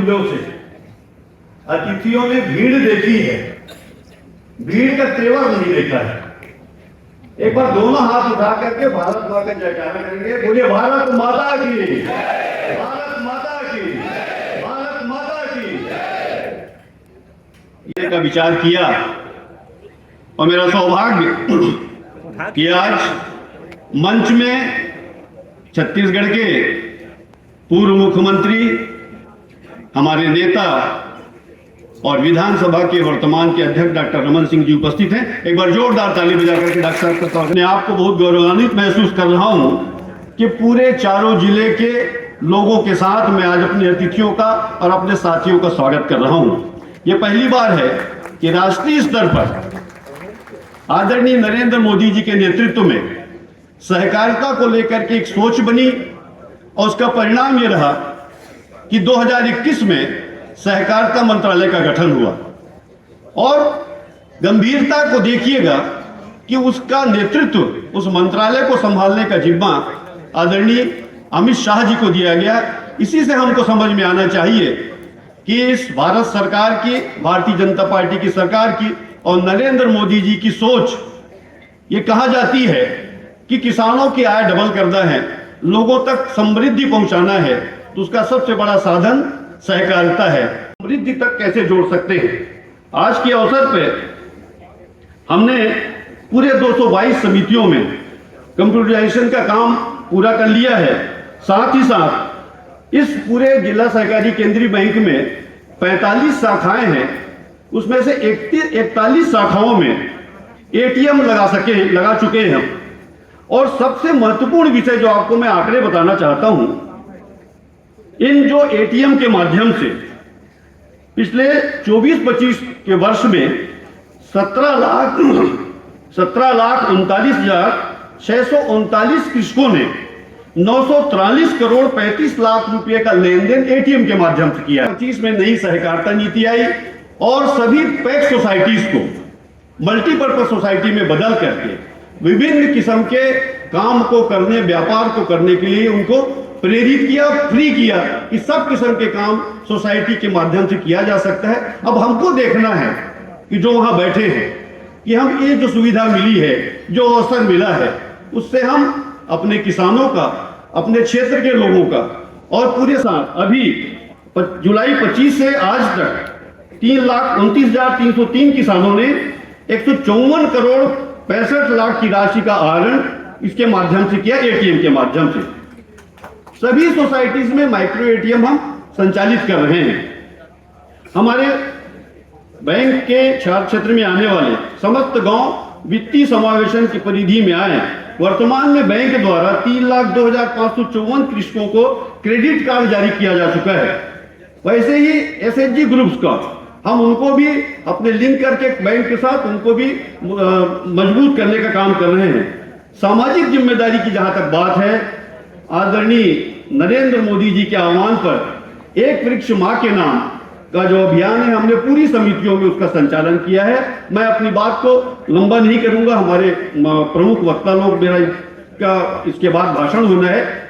जिलों से अतिथियों ने भीड़ देखी है, भीड़ का तेवर नहीं देखा है। एक बार दोनों हाथ उठा करके भारत माता का जयकारा करेंगे। बोलिए भारत माता की, भारत माता की, भारत माता की। ये का विचार किया और मेरा सौभाग्य कि आज मंच में छत्तीसगढ़ के पूर्व मुख्यमंत्री, हमारे नेता और विधानसभा के वर्तमान के अध्यक्ष डॉक्टर रमन सिंह जी उपस्थित हैं। एक बार जोरदार ताली बजा करके डॉक्टर साहब का अपने आप को बहुत गौरवान्वित महसूस कर रहा हूं कि पूरे चारों जिले के लोगों के साथ मैं आज अपने अतिथियों का और अपने साथियों का स्वागत कर रहा हूं। ये पहली बार है कि राष्ट्रीय स्तर पर आदरणीय नरेंद्र मोदी जी के नेतृत्व में सहकारिता को लेकर के एक सोच बनी और उसका परिणाम ये रहा कि 2021 में सहकारिता मंत्रालय का गठन हुआ। और गंभीरता को देखिएगा कि उसका नेतृत्व, उस मंत्रालय को संभालने का जिम्मा आदरणीय अमित शाह जी को दिया गया। इसी से हमको समझ में आना चाहिए कि इस भारत सरकार की, भारतीय जनता पार्टी की सरकार की और नरेंद्र मोदी जी की सोच ये कहा जाती है कि किसानों की आय डबल करना है, लोगों तक समृद्धि पहुंचाना है, तो उसका सबसे बड़ा साधन सहकारिता है। समृद्धि तक कैसे जोड़ सकते हैं? आज के अवसर पे हमने पूरे 222 समितियों में कंप्यूटराइजेशन का काम पूरा कर लिया है। साथ ही साथ इस पूरे जिला सहकारी केंद्रीय बैंक में 45 शाखाएं हैं, उसमें से 41 शाखाओं में एटीएम लगा चुके हैं हम। और सबसे महत्वपूर्ण विषय जो आपको मैं आंकड़े बताना चाहता हूं, इन जो एटीएम के माध्यम से पिछले 24-25 के वर्ष में 17,39,639 कृषकों ने 943 करोड़ 35 लाख रुपए का लेन देन एटीएम के माध्यम से किया। 25 में नई सहकारिता नीति आई और सभी पैक्स सोसाइटीज को मल्टीपर्पज सोसाइटी में बदल करके विभिन्न किस्म के काम को करने, व्यापार को करने के लिए उनको प्रेरित किया, फ्री किया कि सब किस्म के काम सोसाइटी के माध्यम से किया जा सकता है। अब हमको देखना है कि जो वहां बैठे हैं कि हम ये जो सुविधा मिली है, जो अवसर मिला है, उससे हम अपने किसानों का, अपने क्षेत्र के लोगों का और पूरे साल अभी जुलाई 25 से आज तक 3,29,303 किसानों ने 154 करोड़ 65 लाख की राशि का आहरण इसके माध्यम से किया, एटीएम के माध्यम से। सभी सोसाइटीज में माइक्रो एटीएम हम संचालित कर रहे हैं। हमारे बैंक के क्षेत्र में आने वाले समस्त गांव वित्तीय समावेशन की परिधि में आए। वर्तमान में बैंक द्वारा 3,02,554 कृषकों को क्रेडिट कार्ड जारी किया जा चुका है। वैसे ही एसएचजी ग्रुप्स का हम उनको भी अपने लिंक करके बैंक के साथ उनको भी मजबूत करने का काम कर रहे हैं। सामाजिक जिम्मेदारी की जहां तक बात है, आदरणीय नरेंद्र मोदी जी के आह्वान पर एक वृक्ष मां के नाम का जो अभियान है, हमने पूरी समितियों में उसका संचालन किया है। मैं अपनी बात को लंबा नहीं करूंगा, हमारे प्रमुख वक्ता लोग, मेरा इसके बाद भाषण होना है।